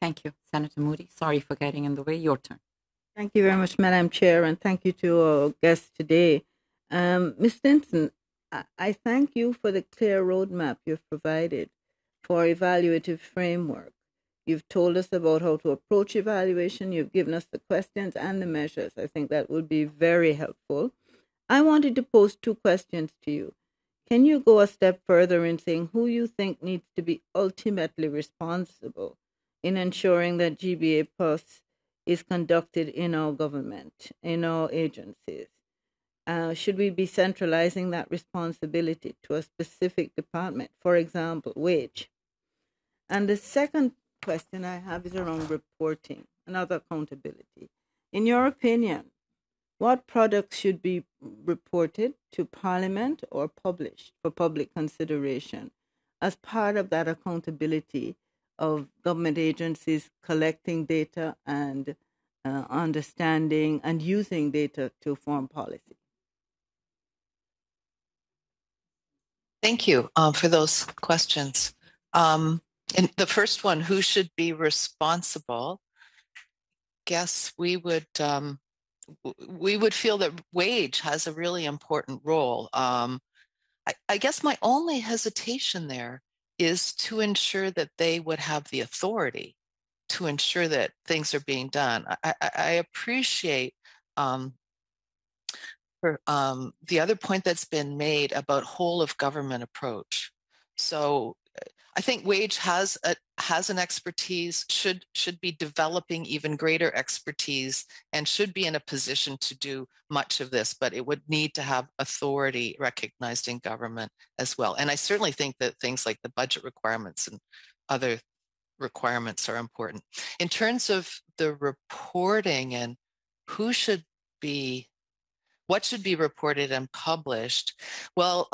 Thank you, Senator Moody. Sorry for getting in the way. Your turn. Thank you very much, Madam Chair, and thank you to our guests today. Ms. Stinson, I thank you for the clear roadmap you've provided for evaluative framework. You've told us about how to approach evaluation. You've given us the questions and the measures. I think that would be very helpful. I wanted to pose two questions to you. Can you go a step further in saying who you think needs to be ultimately responsible in ensuring that GBA Plus is conducted in our government, in our agencies? Should we be centralizing that responsibility to a specific department, for example, wage? And the second question I have is around reporting and other accountability. In your opinion, what products should be reported to Parliament or published for public consideration as part of that accountability of government agencies collecting data and understanding and using data to form policy? Thank you for those questions. And the first one, who should be responsible? Guess we would feel that wage has a really important role. I guess my only hesitation there is to ensure that they would have the authority to ensure that things are being done. I appreciate the other point that's been made about whole of government approach. So I think wage has an expertise, should be developing even greater expertise, and should be in a position to do much of this, but it would need to have authority recognized in government as well. And I certainly think that things like the budget requirements and other requirements are important. In terms of the reporting and what should be reported and published, well,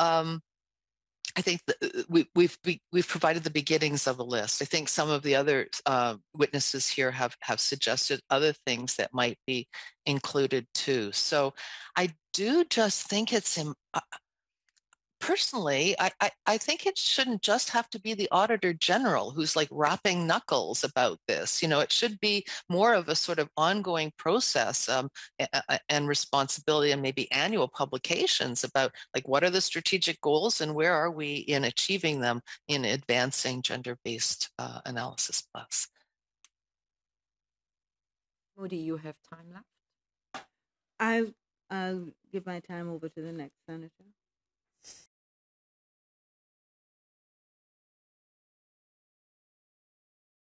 I think we've provided the beginnings of a list. I think some of the other witnesses here have suggested other things that might be included too. So I do just think it's personally, I think it shouldn't just have to be the Auditor General who's like rapping knuckles about this. It should be more of a sort of ongoing process and responsibility, and maybe annual publications about like what are the strategic goals and where are we in achieving them in advancing gender-based analysis plus. Moody, you have time left. I'll give my time over to the next senator.